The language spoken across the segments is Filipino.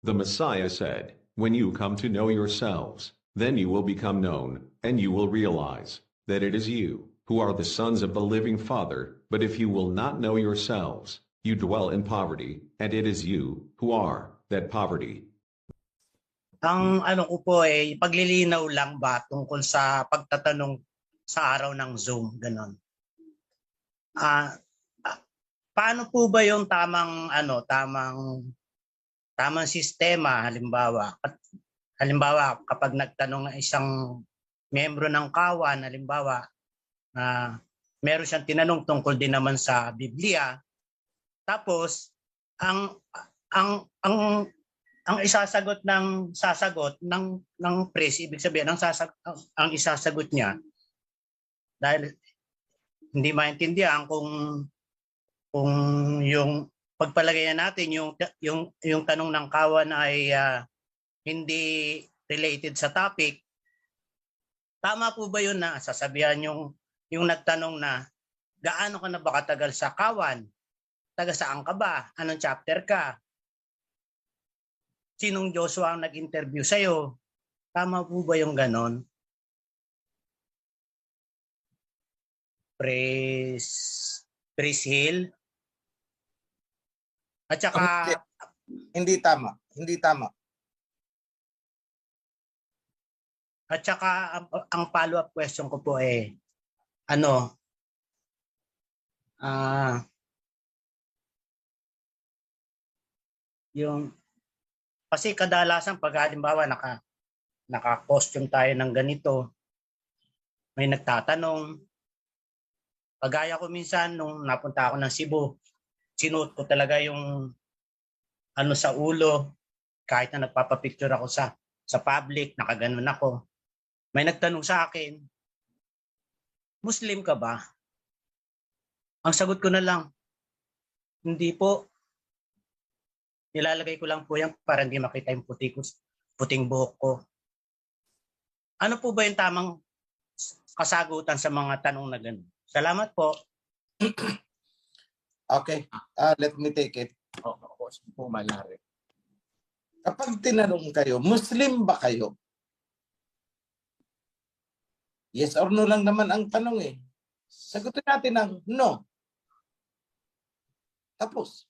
The Messiah said, "When you come to know yourselves, then you will become known, and you will realize that it is you who are the sons of the living Father. But if you will not know yourselves, you dwell in poverty, and it is you who are that poverty." Ang ano ko po paglilinaw lang ba tungkol sa pagtatanong sa araw ng Zoom, ganon. Paano po ba yung tamang sistema, halimbawa kapag nagtanong ng isang miyembro ng kawan, halimbawa meron siyang tinanong tungkol din naman sa Biblia, tapos ang isasagot ng press, ibig sabihin ang isasagot niya, dahil hindi maintindihan kung yung pagpalagay natin yung tanong ng kawan ay hindi related sa topic. Tama po ba yun na sasabihan yung nagtanong na gaano ka na ba katagal sa kawan? Taga saan ka ba? Anong chapter ka? Sinong Joshua ang nag-interview sa'yo? Tama po ba yung ganon? Praise Hill? At saka... Hindi tama. Hindi tama. At saka ang follow-up question ko po yung kasi kadalasan pag halimbawa naka-costume tayo ng ganito, may nagtatanong, kagaya ko minsan nung napunta ako ng Cebu, sinuot ko talaga yung sa ulo, kahit na nagpapapicture ako sa public, nakaganon ako. May nagtanong sa akin, Muslim ka ba? Ang sagot ko na lang, hindi po. Nilalagay ko lang po yan para hindi makita yung puting buhok ko. Ano po ba yung tamang kasagutan sa mga tanong na gano'n? Salamat po. Okay, let me take it. Kapag tinanong kayo, Muslim ba kayo? Yes or no lang naman ang tanong eh. Sagutin natin ng no. Tapos.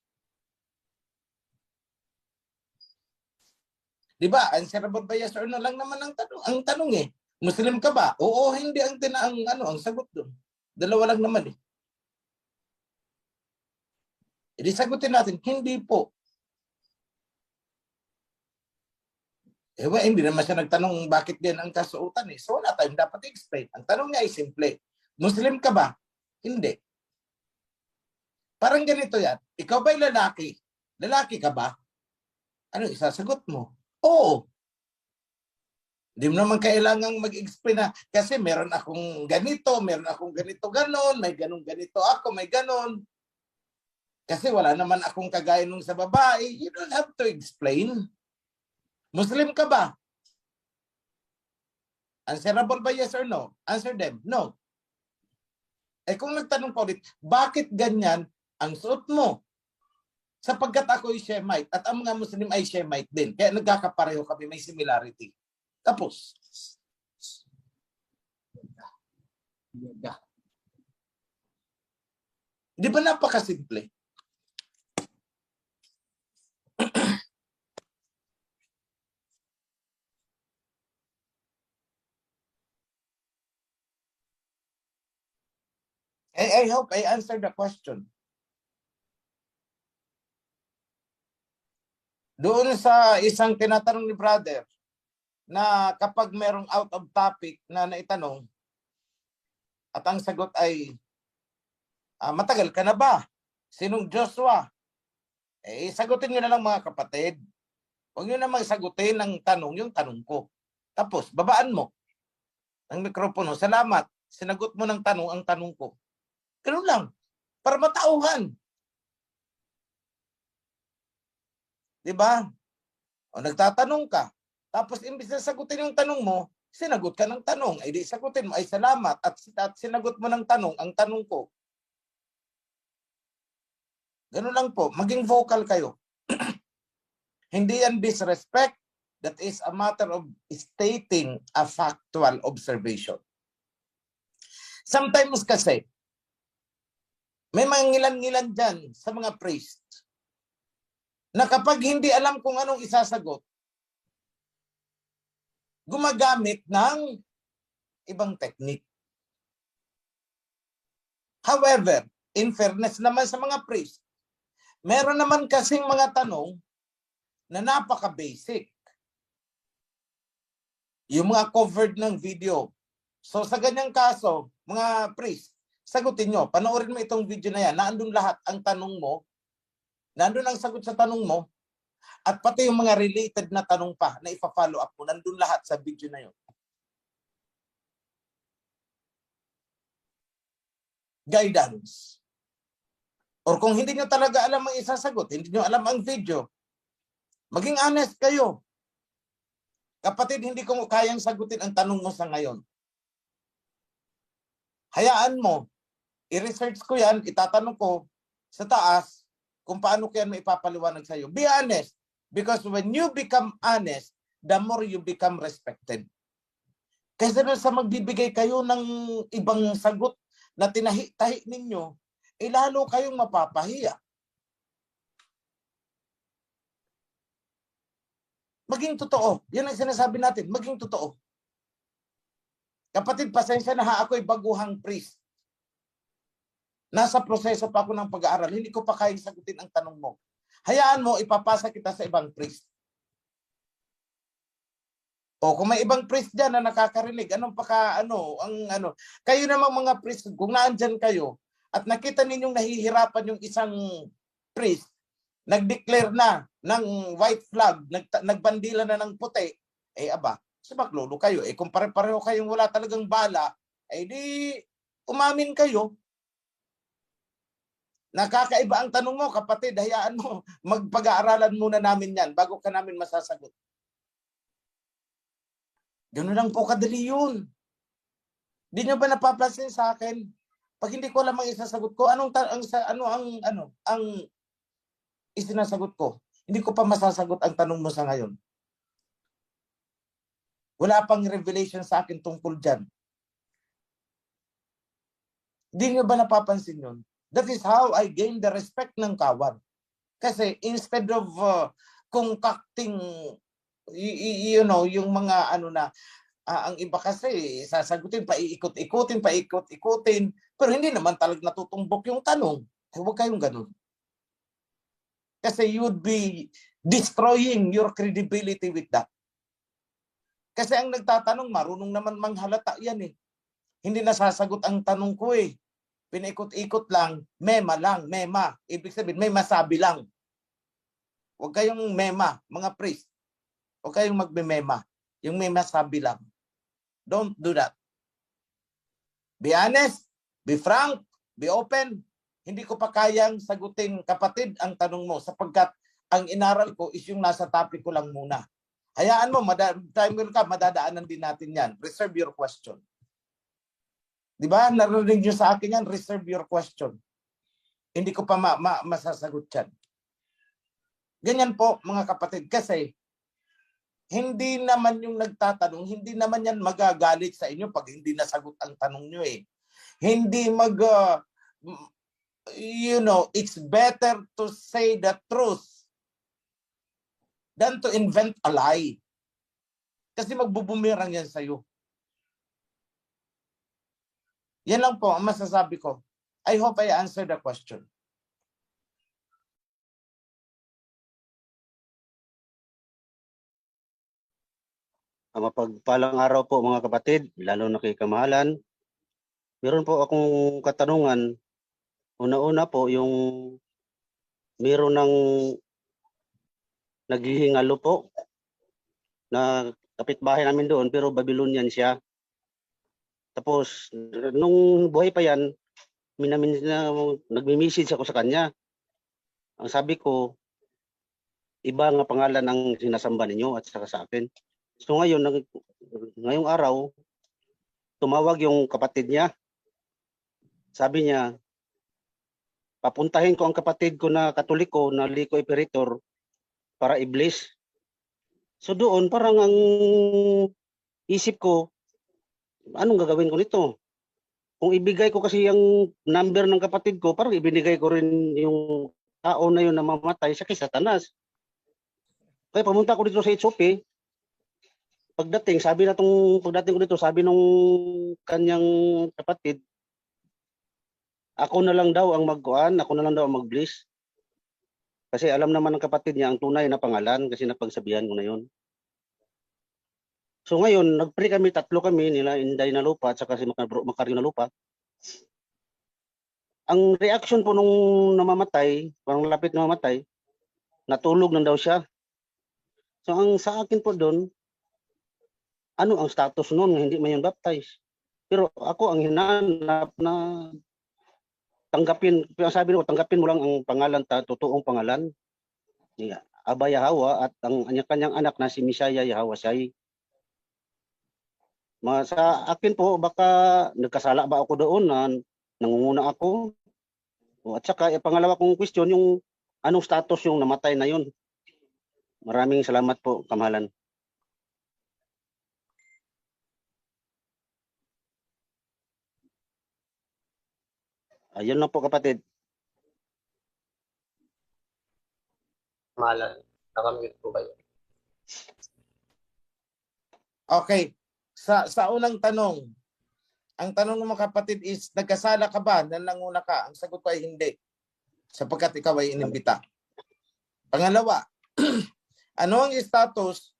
Diba? Answerable ba yes or no lang naman ang tanong eh. Muslim ka ba? Oo, hindi ang sagot doon. Dalawa lang naman eh. Hindi sagutin natin, hindi po. Hindi naman siya nagtanong bakit din ang kasuotan eh. So wala tayong dapat i-explain. Ang tanong niya ay simple. Muslim ka ba? Hindi. Parang ganito yan. Ikaw ba'y lalaki? Lalaki ka ba? Ano isasagot mo? Oo. Hindi mo naman kailangang mag-explain na kasi meron akong ganito ganon, may ganito ako, may ganon. Kasi wala naman akong kagaya nung sa babae. You don't have to explain. Muslim ka ba? Answerable ba yes or no? Answer them, no. Kung nagtanong pa ulit, bakit ganyan ang suot mo? Sapagkat ako ay Shemite at ang mga Muslim ay Shemite din. Kaya nagkakapareho kami, may similarity. Tapos. Di ba napakasimple? I hope I answered the question. Doon sa isang tinatanong ni brother na kapag merong out of topic na naitanong at ang sagot ay matagal ka na ba? Sinong Joshua? Sagutin nyo na lang mga kapatid. Huwag nyo namang sagutin ng tanong yung tanong ko. Tapos, babaan mo ang mikropono. Salamat. Sinagot mo ng tanong ang tanong ko. Ganun lang. Para matauhan. Diba? O nagtatanong ka. Tapos imbis na sagutin yung tanong mo, sinagot ka ng tanong. Ay di sagutin mo, ay salamat. At sinagot mo ng tanong, ang tanong ko. Ganun lang po. Maging vocal kayo. Hindi yan disrespect. That is a matter of stating a factual observation. Sometimes kasi, may mga ngilan-ngilan dyan sa mga priest na kapag hindi alam kung anong isasagot, gumagamit ng ibang technique. However, in fairness naman sa mga priest, meron naman kasing mga tanong na napaka-basic. Yung mga covered ng video. So sa ganyang kaso, mga priest, sagutin nyo, panoorin mo itong video na yan, naandun lahat ang tanong mo, naandun ang sagot sa tanong mo, at pati yung mga related na tanong pa na ipa-follow up mo, nandun lahat sa video na yun. Guidance. Or kung hindi nyo talaga alam ang isasagot, hindi nyo alam ang video, maging honest kayo. Kapatid, hindi ko kayang sagutin ang tanong mo sa ngayon. Hayaan mo, i-research ko yan, itatanong ko sa taas kung paano ko yan maipapaliwanag sa iyo. Be honest. Because when you become honest, the more you become respected. Kaysa sa magbibigay kayo ng ibang sagot na tinahi-tahi ninyo, lalo kayong mapapahiya. Maging totoo. Yan ang sinasabi natin, maging totoo. Kapatid, pasensya na ha, ako'y baguhang priest. Nasa proseso pa ako ng pag-aaral. Hindi ko pa kayang sagutin ang tanong mo. Hayaan mo, ipapasa kita sa ibang priest. O kung may ibang priest dyan na nakakarinig, kayo namang mga priest, kung naandyan kayo, at nakita ninyong nahihirapan yung isang priest, nag-declare na ng white flag, nagbandila na ng puti, so maglolo kayo. Kung pare-pareho kayong wala talagang bala, di umamin kayo. Nakakaiba ang tanong mo, kapatid, hayaan mo, magpag-aaralan muna namin yan bago ka namin masasagot. Ganoon lang po kadali yun. Di nyo ba napapansin sa akin? Pag hindi ko alam ang isasagot ko, ang isinasagot ko? Hindi ko pa masasagot ang tanong mo sa ngayon. Wala pang revelation sa akin tungkol dyan. Di nyo ba napapansin yun? That is how I gain the respect ng kawan. Kasi instead of concocting, yung mga ang iba kasi sasagutin, paikot-ikutin, pero hindi naman talaga natutumbok yung tanong. Huwag kayong ganun. Kasi you would be destroying your credibility with that. Kasi ang nagtatanong, marunong naman manghalata yan eh. Hindi nasasagot ang tanong ko eh. Pinaikot-ikot lang, mema. Ibig sabihin, may masabi lang. Huwag kayong mema, mga priest. Huwag kayong magme-mema. Yung may masabi lang. Don't do that. Be honest, be frank, be open. Hindi ko pa kayang sagutin, kapatid, ang tanong mo sapagkat ang inaral ko is yung nasa topic ko lang muna. Hayaan mo, time will come, madadaanan din natin yan. Reserve your question. Di ba? Narinig nyo sa akin yan, reserve your question. Hindi ko pa masasagot yan. Ganyan po, mga kapatid, kasi hindi naman yung nagtatanong, hindi naman yan magagalit sa inyo pag hindi nasagot ang tanong nyo eh. Hindi it's better to say the truth than to invent a lie. Kasi magbubumirang yan sa'yo. Yan lang po ang masasabi ko. I hope I answered the question. Mapagpalang araw po mga kapatid, lalo na kay Kamahalan. Meron po akong katanungan. Una-una po yung meron ng naghihingalo po na kapitbahay namin doon pero Babylonian siya. Tapos nung buhay pa yan, nagmi-message ako sa kanya. Ang sabi ko, iba nga pangalan ang sinasamba ninyo at saka sa akin. So ngayong araw, tumawag yung kapatid niya. Sabi niya, papuntahin ko ang kapatid ko na Katoliko na Liko Operator para iblis. So doon parang ang isip ko, anong gagawin ko nito? Kung ibigay ko kasi yung number ng kapatid ko, parang ibinigay ko rin yung tao na yun na mamatay sa kay Satanas. Kaya pumunta ko dito sa HOP, pagdating ko dito, sabi nung kanyang kapatid, ako na lang daw ang mag-bless. Kasi alam naman ng kapatid niya ang tunay na pangalan kasi napagsabihan ko na yun. So ngayon, nag-pray kami, 3 kami, nila Inday na lupa at saka si Macario na lupa. Ang reaction po nung namamatay, parang lapit na mamatay, natulog na daw siya. So ang sa akin po doon, ano ang status noon na hindi man yun baptize? Pero ako ang hinanap na tanggapin mo lang ang pangalan, totoong pangalan ni Aba Yahawa at ang kanyang anak na si Misaya Yahawa Sai. Sa akin po, baka nagkasala ba ako doon na nangunguna ako? At saka, pangalawa kong question, yung anong status yung namatay na yun? Maraming salamat po, kamahalan. Ayun lang po, kapatid. Kamahalan, nakamute po kayo. Okay. Sa unang tanong, ang tanong ng mga kapatid is, nagkasala ka ba na nanguna ka? Ang sagot ko ay hindi, sapagkat ikaw ay inimbita. Pangalawa, ano ang status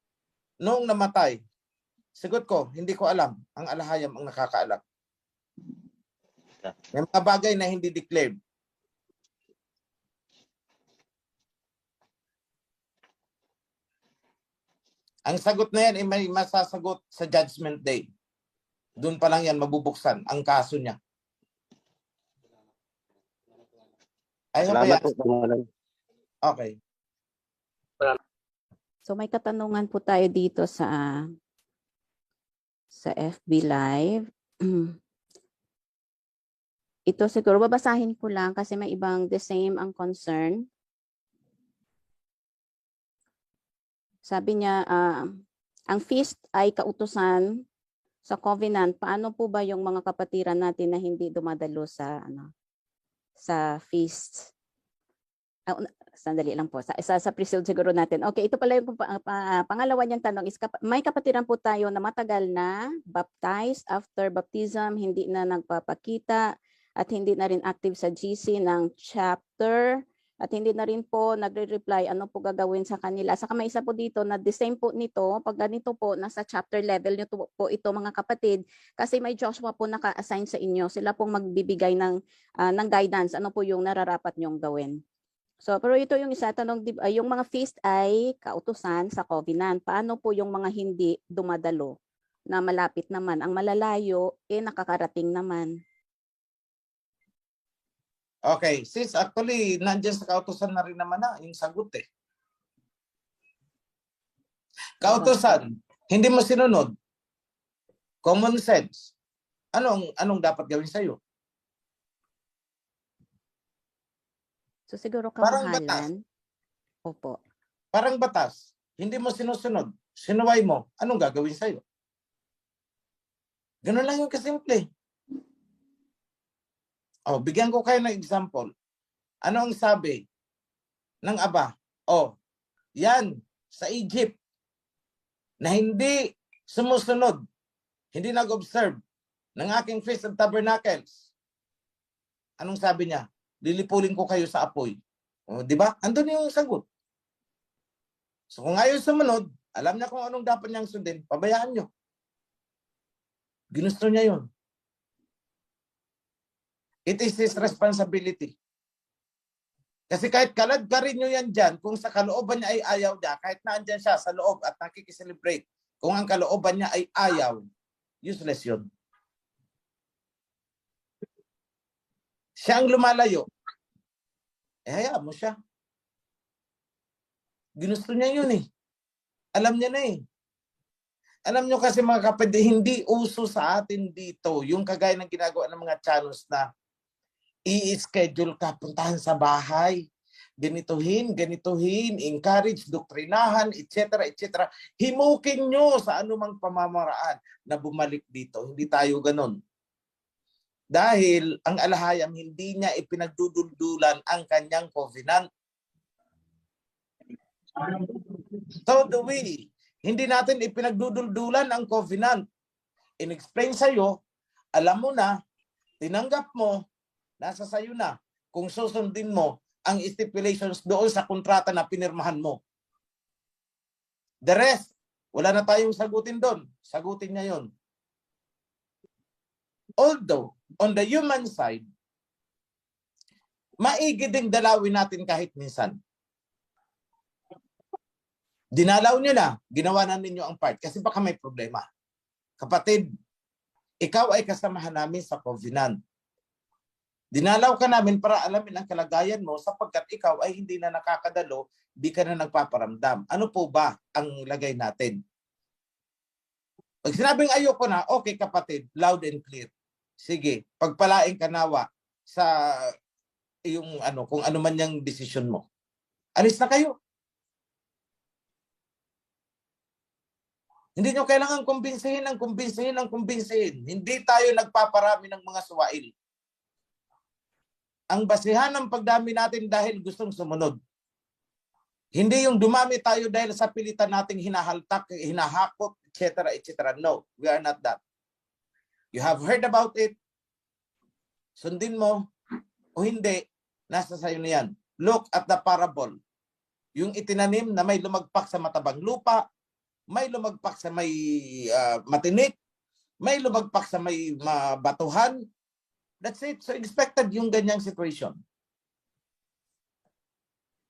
noong namatay? Sagot ko, hindi ko alam. Ang alahayam ang nakakaalam. May mga bagay na hindi declared. Ang sagot na yan ay may masasagot sa Judgment Day. Doon pa lang yan mabubuksan ang kaso niya. Salamat po, kamahalan. Okay. So may katanungan po tayo dito sa FB Live. Ito siguro babasahin ko lang kasi may ibang the same ang concern. Sabi niya, ang feast ay kautusan sa covenant. Paano po ba yung mga kapatiran natin na hindi dumadalo sa feast? Sandali lang po. Sa pre-sealed siguro natin. Okay, ito pala yung pangalawa niyang tanong is may kapatiran po tayo na matagal na baptized after baptism, hindi na nagpapakita at hindi na rin active sa GC ng chapter. At hindi na rin po nagre-reply ano po gagawin sa kanila. Saka may isa po dito na the same po nito, pag ganito po, nasa chapter level nyo po ito mga kapatid, kasi may Joshua po naka-assign sa inyo. Sila pong magbibigay ng guidance, ano po yung nararapat nyong gawin. So, pero ito yung isa, tanong, yung mga feast ay kautusan sa covenant. Paano po yung mga hindi dumadalo na malapit naman? Ang malalayo, nakakarating naman. Okay, sis, actually, nandiyan sa kautusan na rin naman na yung sagot eh. Kautusan, hindi mo sinunod. Common sense. Anong dapat gawin sa'yo? So siguro Parang kamahalan. Opo. Parang batas. Hindi mo sinusunod. Sinuway mo. Anong gagawin sa'yo? Ganun lang yung kasimple. Bigyan ko kayo ng example. Ano ang sabi ng Aba? Yan, sa Egypt, na hindi sumusunod, hindi nag-observe ng aking Feast of Tabernacles. Anong sabi niya? Lilipulin ko kayo sa apoy. Di ba? Andun yung sagot. So kung ayaw sumunod, alam niya kung anong dapat niyang sundin, pabayaan niyo. Ginusto niya yun. It is his responsibility. Kasi kahit kalad ka rin nyo yan dyan, kung sa kalooban niya ay ayaw niya, kahit na andyan siya sa loob at nakikiselebrate, kung ang kalooban niya ay ayaw, useless yun. Siya ang lumalayo. Hayaan mo siya. Ginusto niya yun eh. Alam niya na eh. Alam nyo kasi mga kapatid, hindi uso sa atin dito yung kagaya ng ginagawa ng mga channels na i-schedule ka, puntahan sa bahay. ganituhin, encourage, doktrinahan, etc., etc. Himukin nyo sa anumang pamamaraan na bumalik dito. Hindi tayo ganun. Dahil ang alahayam, hindi niya ipinagduduldulan ang kanyang covenant. So do we. Hindi natin ipinagduduldulan ang covenant. In-explain sa'yo, alam mo na, tinanggap mo, nasa sayo na kung susundin mo ang stipulations doon sa kontrata na pinirmahan mo. The rest, wala na tayong sagutin doon. Sagutin niya yon. Although, on the human side, maigi ding dalawin natin kahit minsan. Dinalaw nyo na, ginawa na ninyo ang part kasi baka may problema. Kapatid, ikaw ay kasamahan namin sa covenant. Dinalaw ka namin para alamin ang kalagayan mo sapagkat ikaw ay hindi na nakakadalo, di ka na nagpaparamdam. Ano po ba ang lagay natin? Pag sinabing ayoko na, okay kapatid, loud and clear. Sige, pagpalaing ka nawa sa yung kung ano man yung desisyon mo. Alis na kayo. Hindi nyo kailangan kumbinsihin. Hindi tayo nagpaparami ng mga suwail. Ang basihan ng pagdami natin dahil gustong sumunod. Hindi yung dumami tayo dahil sa pilitan nating hinahaltak, hinahakot, etc., etc. No, we are not that. You have heard about it. Sundin mo o hindi, nasa sayo na yan. Look at the parable. Yung itinanim na may lumagpak sa matabang lupa, may lumagpak sa may matinik, may lumagpak sa may batuhan. That's it. So expected yung ganyang situation.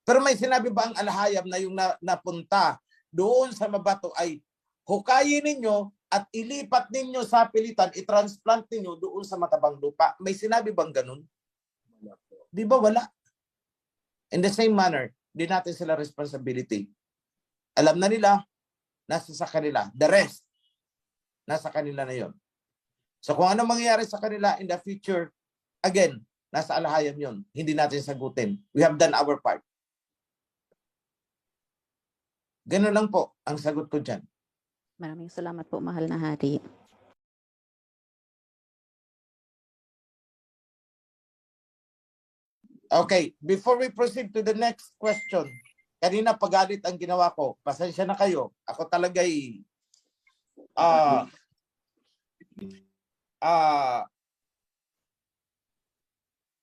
Pero may sinabi ba ang alahayam na yung napunta doon sa mabato ay hukayin ninyo at ilipat ninyo sa pilitan, i-transplant ninyo doon sa matabang lupa? May sinabi bang ganun? Di ba wala? In the same manner, di natin sila responsibility. Alam na nila, nasa sa kanila. The rest, nasa kanila na yon. So kung ano mangyayari sa kanila in the future, again, nasa alahayam yon. Hindi natin sagutin. We have done our part. Ganun lang po ang sagot ko dyan. Maraming salamat po, mahal na hari. Okay, before we proceed to the next question, kanina pagalit ang ginawa ko. Pasensya na kayo. Ako talaga'y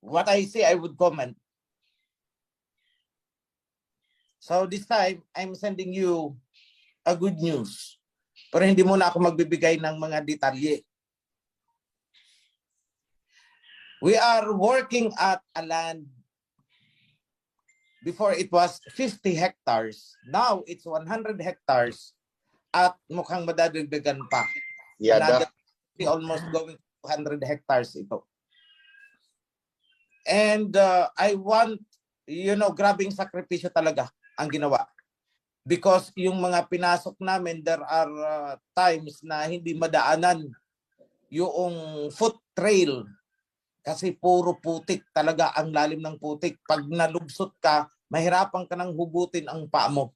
what I say, I would comment. So this time, I'm sending you a good news. Pero hindi muna ako magbibigay ng mga detalye. We are working at a land. Before it was 50 hectares. Now it's 100 hectares. At mukhang madadagdagan pa. Yada. Almost going to 100 hectares ito. And I want, grabing sakripisyo talaga ang ginawa. Because yung mga pinasok namin, there are times na hindi madaanan yung foot trail. Kasi puro putik talaga ang lalim ng putik. Pag nalubsot ka, mahirapan ka nang hugutin ang paa mo.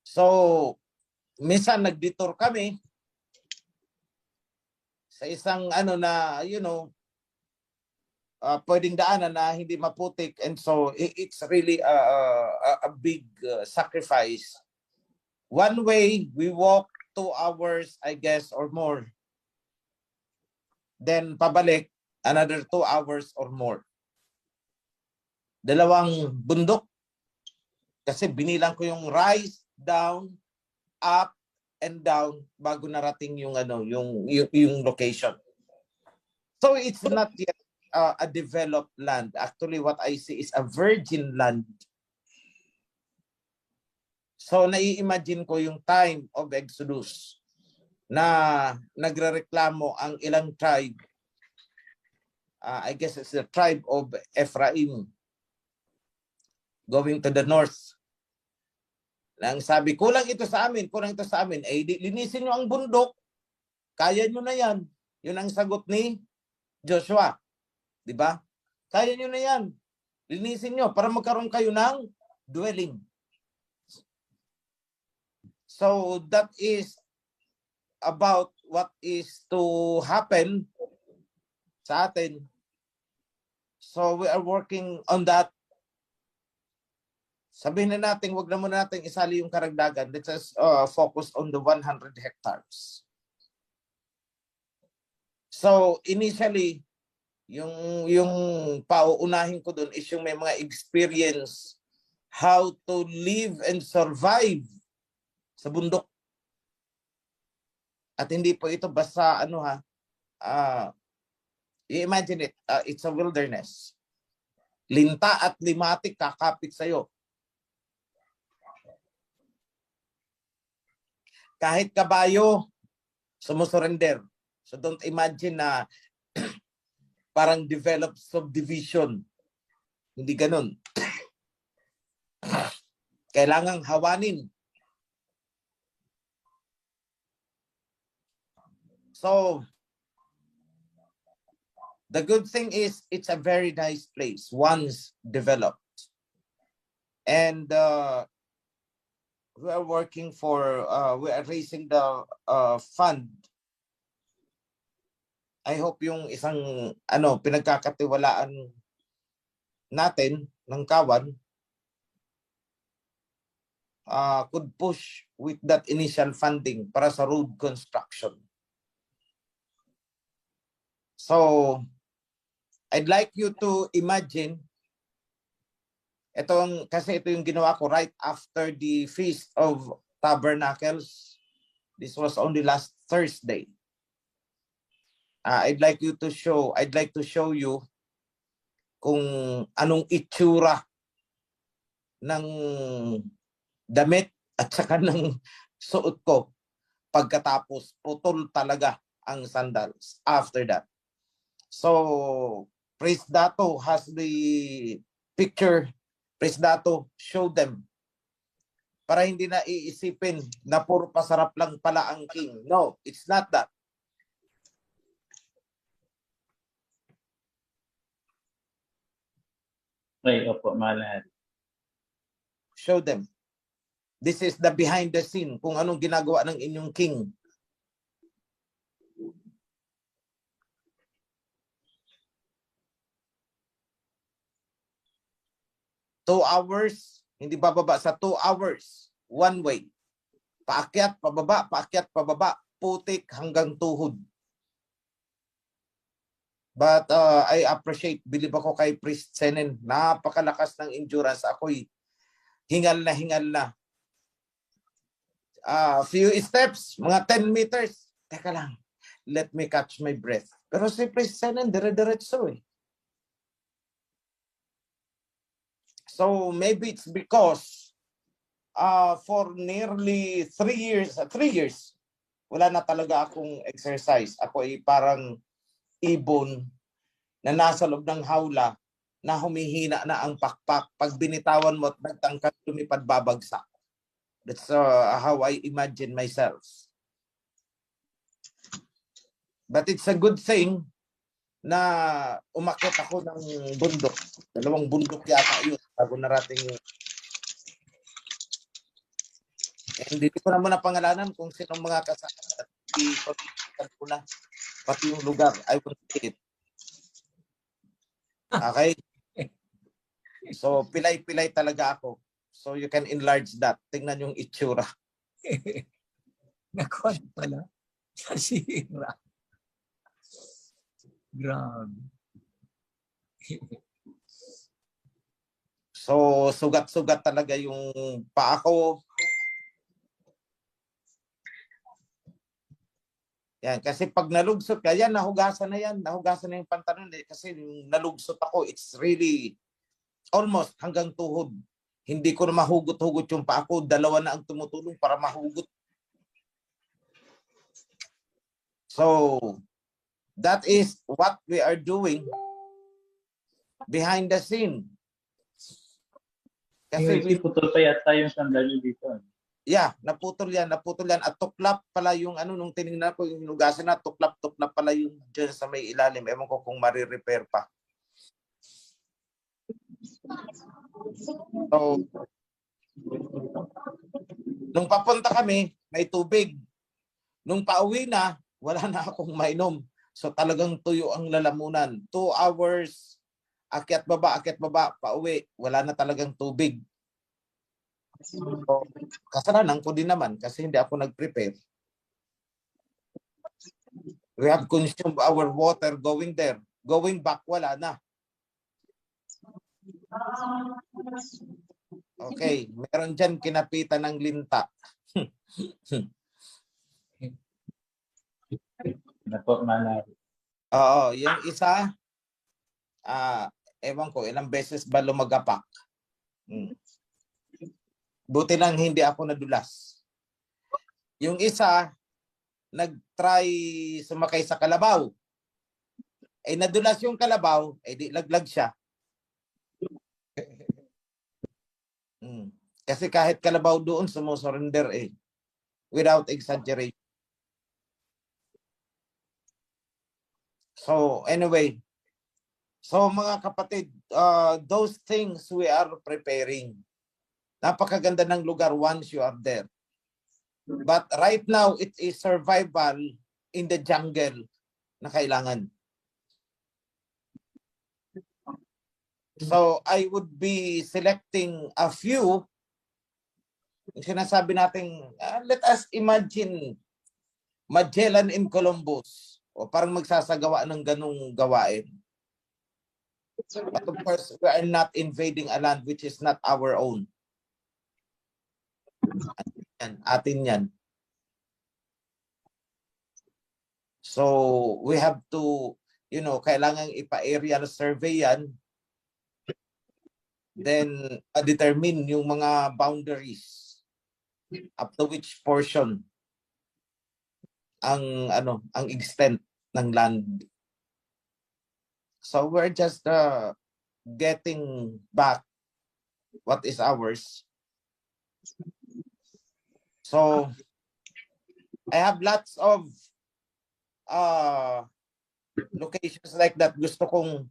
So, minsan nag-detour kami sa isang pwedeng daanan na hindi maputik, and so it's really a big sacrifice. One way, we walk 2 hours, I guess, or more. Then pabalik, another 2 hours or more. Dalawang bundok. Kasi binilang ko yung rise, down, up, and down bago narating yung location. So it's not yet a developed land. Actually, what I see is a virgin land. So nai-imagine ko yung time of Exodus na nagrereklamo ang ilang tribe. I guess it's the tribe of Ephraim going to the north. Nang sabi, kulang ito sa amin. Linisin nyo ang bundok. Kaya nyo na yan. Yun ang sagot ni Joshua. Diba? Kaya nyo na yan. Linisin nyo para magkaroon kayo ng dwelling. So that is about what is to happen sa atin. So we are working on that. Sabihin na natin, wag na muna natin isali yung karagdagan. Let's just focus on the 100 hectares. So initially, yung pauunahin ko dun is yung may mga experience how to live and survive sa bundok. At hindi po ito basta imagine it, it's a wilderness. Linta at limatik kakapit sa'yo. Kahit kabayo, sumusurrender. So don't imagine na parang developed subdivision. Hindi ganun. Kailangang hawanin. So, the good thing is it's a very nice place once developed. And we are working for, we are raising the fund. I hope yung isang pinagkakatiwalaan natin ng Kawan could push with that initial funding para sa road construction. So, I'd like you to imagine, kasi ito yung ginawa ko right after the Feast of Tabernacles. This was only last Thursday. I'd like to show you kung anong itsura ng damit at saka ng suot ko pagkatapos putol talaga ang sandals after that. So, Praise Dato has the picture. Praise Dato, show them. Para hindi na iisipin na puro pasarap lang pala ang king. No, it's not that. Ay, opo, mahal. Show them. This is the behind the scene kung anong ginagawa ng inyong king. Two hours, hindi bababa sa 2 hours. One way. Paakyat, pababa, putik hanggang tuhod. But I appreciate, believe ako kay Priest Senen, napakalakas ng endurance. Ako'y hingal na. Few steps, mga 10 meters. Teka lang, let me catch my breath. Pero si Priest Senen, dire-diretso eh. So maybe it's because for nearly 3 years, wala na talaga akong exercise. Ako ay parang ibon na nasa loob ng hawla na humihina na ang pakpak. Pag binitawan mo at nagtangkad lumipad, babagsak. That's how I imagine myself. But it's a good thing na umakyat ako ng bundok. 2 bundok yata yun bago narating yun. Hindi ko naman napangalanan kung sinong mga kasama at ipagkikitan ko na pati yung lugar. I will see it. Okay? So, pilay-pilay talaga ako. So, you can enlarge that. Tingnan yung itsura. Nakon pala. Nasira. Grabe. So, sugat-sugat talaga yung paa ko. Yan, kasi pag nalugsot ka, yan, nahugasan na yan. Nahugasan na yung pantalon. Kasi yung nalugsot ako, it's really almost hanggang tuhod. Hindi ko na mahugot-hugot yung paa ko. 2 na ang tumutulong para mahugot. So, that is what we are doing behind the scene. Kasi putol pa yata yung sandali dito. Yeah, naputol yan. At tuklap pala yung nung tinignan ko yung hinugasan na, tuklap pala yung dyan sa may ilalim. Ewan ko kung marirepair pa. So, nung papunta kami, may tubig. Nung pauwi na, wala na akong mainom. So talagang tuyo ang lalamunan. 2 hours, akyat baba, pauwi. Wala na talagang tubig. So, kasalanan ko din naman kasi hindi ako nag-prepare. We have consumed our water going there. Going back, wala na. Okay, meron dyan kinapitan ng linta. Na po, Manang Hari. Oo, yung isa, ewan ko, ilang beses ba lumagapak. Buti lang hindi ako nadulas. Yung isa, nag-try sumakay sa kalabaw. Eh nadulas yung kalabaw, eh di laglag siya. Kasi kahit kalabaw doon sumusurrender eh. Without exaggeration. So anyway, so mga kapatid, those things we are preparing. Napakaganda ng lugar once you are there. But right now, it is survival in the jungle na kailangan. So I would be selecting a few. Sinasabi natin, let us imagine Magellan in Columbus. O parang magsasagawa ng ganung gawain. But of course, we are not invading a land which is not our own. Atin yan. So we have to, kailangan ipa-aerial survey yan. Then determine yung mga boundaries up to which portion ang extent ng land. So we're just getting back what is ours. So I have lots of locations like that. Gusto kong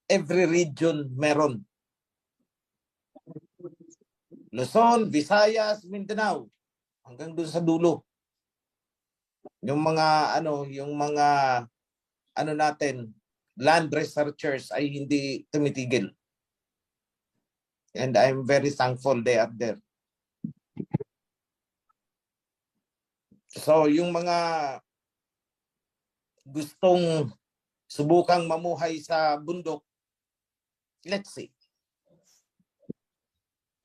every region meron. Luzon, Visayas, Mindanao, hanggang doon sa dulo. Yung mga natin, land researchers ay hindi tumitigil. And I'm very thankful they are there. So yung mga gustong subukang mamuhay sa bundok, let's see.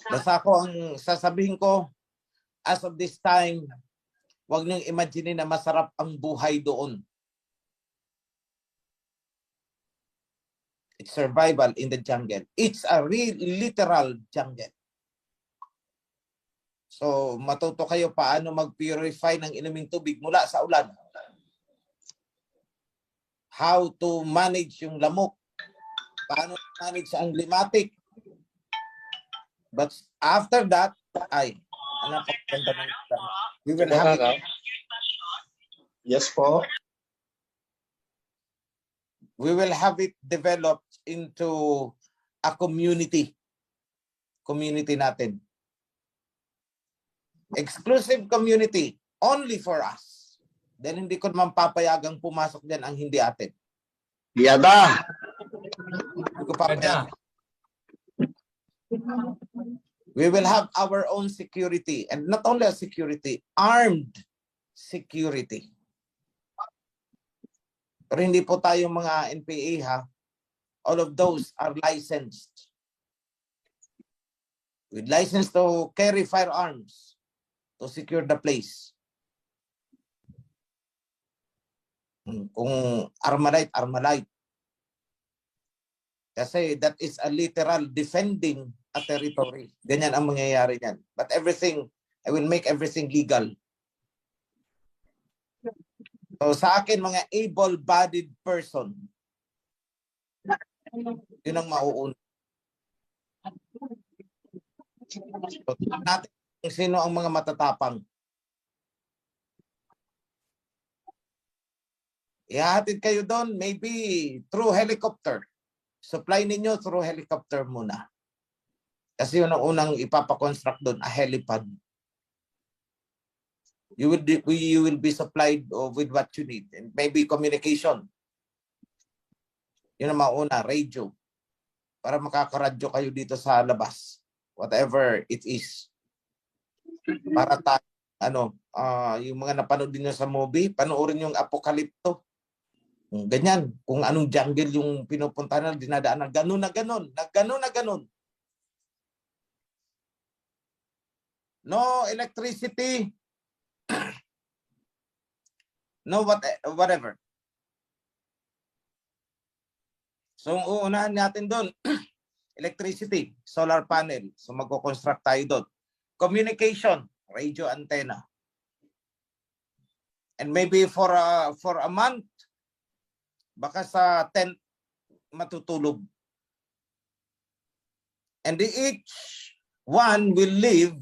Basta ako ang sasabihin ko, as of this time, huwag niyong imagine na masarap ang buhay doon. It's survival in the jungle. It's a real literal jungle. So matuto kayo paano mag-purify ng inuming tubig mula sa ulan. How to manage yung lamok. Paano manage ang limatic. But after that, we will have it. Yes po. We will have it developed into a community. Community natin. Exclusive community. Only for us. Then hindi ko naman papayagang pumasok dyan ang hindi atin. Yada. Hindi ko papayagan. We will have our own security, and not only a security, armed security. Pero hindi po tayo mga NPA ha. All of those are licensed. With license to carry firearms to secure the place. Kung Armalite. Kasi that is a literal defending a territory. Ganyan ang mangyayari niyan. But everything, I will make everything legal. So sa akin, mga able-bodied person, yun ang mauuna. So, natin kung sino ang mga matatapang. Ihahatid kayo doon, maybe through helicopter. Supply ninyo through helicopter muna. Kasi yun ang unang ipapakonstruct doon, a helipad. You will be supplied with what you need. And maybe communication. Yun ang mauna, radio. Para makakaradyo kayo dito sa labas. Whatever it is. Para yung mga napanood din nyo sa movie, panoorin yung Apokalipto. Ganyan. Kung anong jungle yung pinupuntahan na dinadaan na ganun na ganun. Na ganun. No electricity. No whatever. So, uunahan natin doon, electricity, solar panel. So, magko-construct tayo doon. Communication, radio antenna. And maybe for a month, baka sa tent matutulog. And each one will live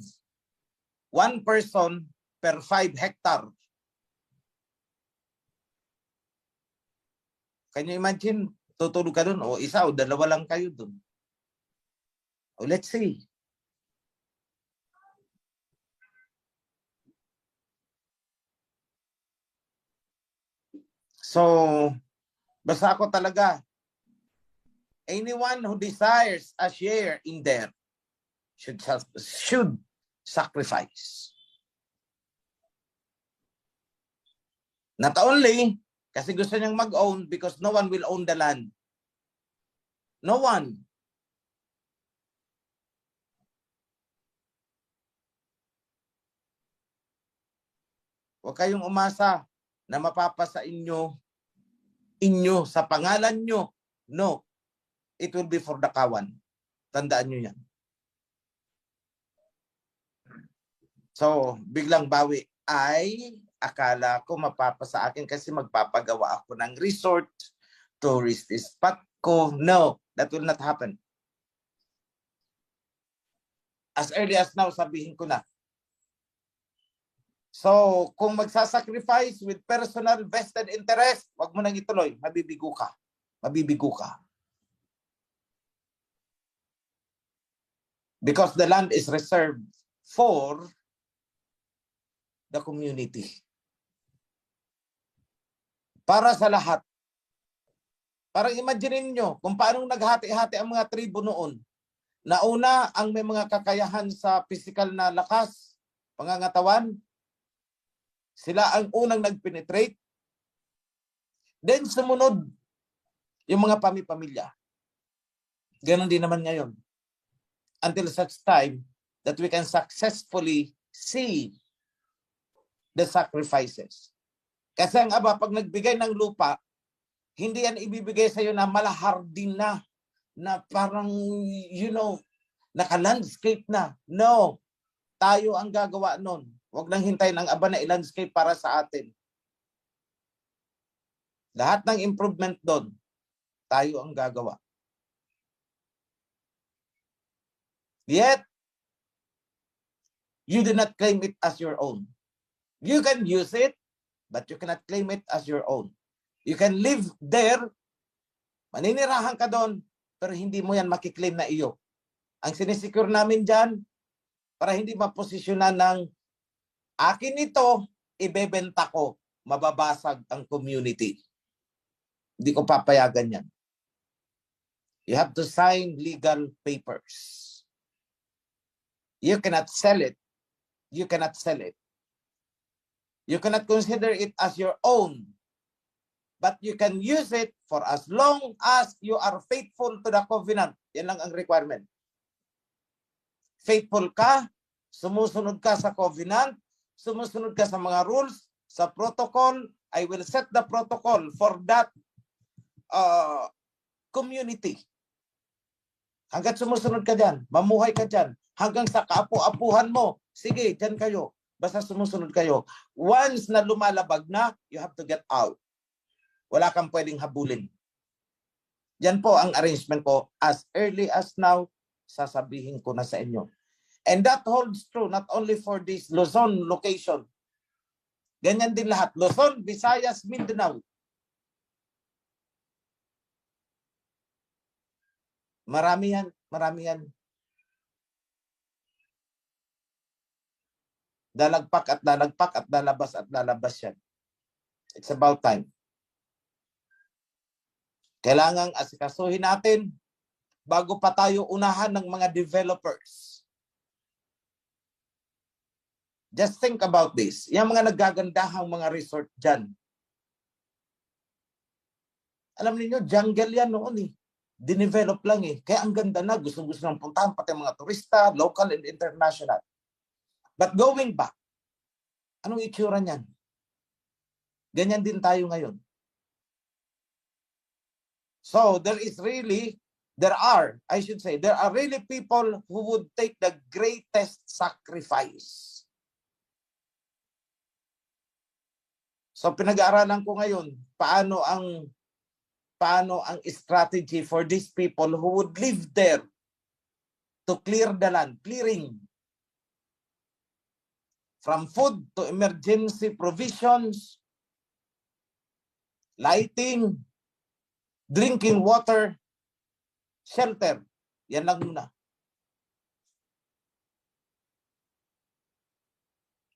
one person per 5 hectares. Can you imagine? Tutulog ka dun, o isa o dalawa lang kayo dun. O let's see. So, basta ako talaga, anyone who desires a share in there should sacrifice. Not only kasi gusto niyang mag-own because no one will own the land. No one. Huwag kayong umasa na mapapasa inyo sa pangalan nyo. No. It will be for the kawan. Tandaan nyo yan. So, biglang bawi ay akala ko mapapasa akin kasi magpapagawa ako ng resort, tourist spot ko. No, that will not happen. As early as now, sabihin ko na. So, kung magsasacrifice with personal vested interest, wag mo nang ituloy. Mabibigo ka. Mabibigo ka. Because the land is reserved for the community. Para sa lahat. Parang imagine nyo kung paano naghati-hati ang mga tribo noon. Nauna ang may mga kakayahan sa physical na lakas, pangangatawan. Sila ang unang nagpenetrate. Then sumunod yung mga pamilya. Ganon din naman ngayon. Until such time that we can successfully see the sacrifices. Kasi ang Aba, pag nagbigay ng lupa, hindi yan ibibigay sa iyo na malahardin na parang, naka-landscape na. No. Tayo ang gagawa nun. Huwag nang hintayin ang Aba na i-landscape para sa atin. Lahat ng improvement doon, tayo ang gagawa. Yet, you do not claim it as your own. You can use it, but you cannot claim it as your own. You can live there, maninirahan ka doon, pero hindi mo yan makiklaim na iyo. Ang sinisecure namin dyan, para hindi maposisyonan ng akin ito, ibebenta ko, mababasag ang community. Hindi ko papayagan yan. You have to sign legal papers. You cannot sell it. You cannot sell it. You cannot consider it as your own, but you can use it for as long as you are faithful to the covenant. Yan lang ang requirement. Faithful ka, sumusunod ka sa covenant, sumusunod ka sa mga rules, sa protocol. I will set the protocol for that community. Hanggat sumusunod ka dyan, mamuhay ka dyan, hanggang sa kaapu-apuhan mo, sige, dyan kayo. Basta sumusunod kayo. Once na lumalabag na, you have to get out. Wala kang pwedeng habulin. Yan po ang arrangement ko. As early as now, sasabihin ko na sa inyo. And that holds true not only for this Luzon location. Ganyan din lahat. Luzon, Visayas, Mindanao. Marami yan. Marami yan. Lalagpak at lalabas yan. It's about time. Kailangang asikasuhin natin bago pa tayo unahan ng mga developers. Just think about this. Yung mga naggagandahang mga resort dyan. Alam niyo, jungle yan noon eh. Dinevelop lang eh. Kaya ang ganda na. Gusto-gusto nang puntahan pati mga turista, local and international. But going back, anong itsura niyan? Ganyan din tayo ngayon. So there are really people who would take the greatest sacrifice. So pinag-aaralan ko ngayon, paano ang strategy for these people who would live there to clear the land, clearing. From food to emergency provisions, lighting, drinking water, shelter. Yan lang muna.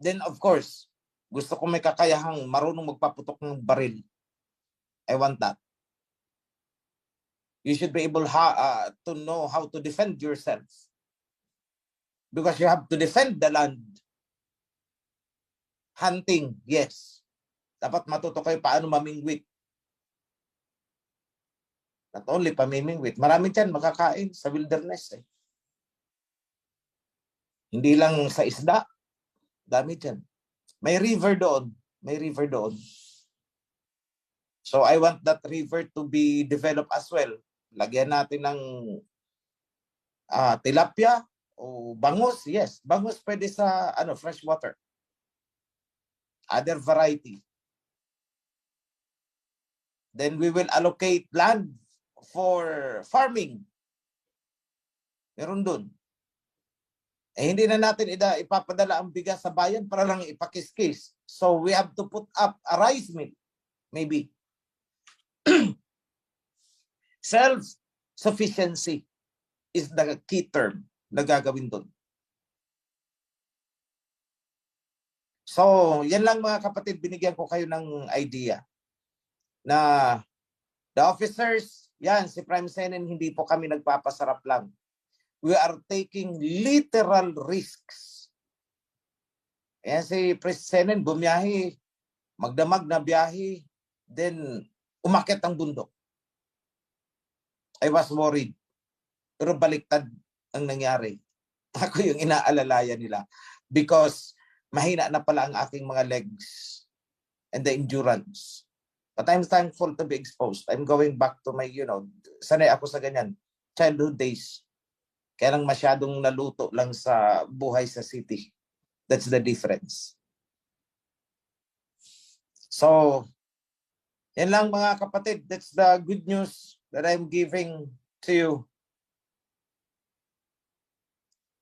Then of course, gusto ko may kakayahang marunong magpaputok ng baril. I want that. You should be able to know how to defend yourself. Because you have to defend the land. Hunting, yes. Dapat matuto kayo paano mamingwit. Not only pamimingwit. Marami dyan makakain sa wilderness. Eh. Hindi lang sa isda. Dami dyan. May river doon. May river doon. So I want that river to be developed as well. Lagyan natin ng tilapia o bangus. Yes, bangus pwede sa fresh water. Other variety. Then we will allocate land for farming. Meron dun. Eh hindi na natin ipapadala ang bigas sa bayan para lang ipakiskis. So we have to put up a rice mill. Maybe. Self-sufficiency is the key term na gagawin dun. So, yan lang mga kapatid, binigyan ko kayo ng idea na the officers, yan, si Prime Senen, hindi po kami nagpapasarap lang. We are taking literal risks. Ayan si Prime Senen, bumiyahe, magdamag na biyahe, then umakyat ang bundok. I was worried. Pero baliktad ang nangyari. Ako yung inaalalayan nila. Because mahina na pala ang aking mga legs and the endurance. But I'm thankful to be exposed. I'm going back to my, sanay ako sa ganyan. Childhood days. Kaya lang masyadong naluto lang sa buhay sa city. That's the difference. So, yan lang mga kapatid. That's the good news that I'm giving to you.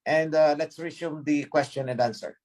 And let's resume the question and answer.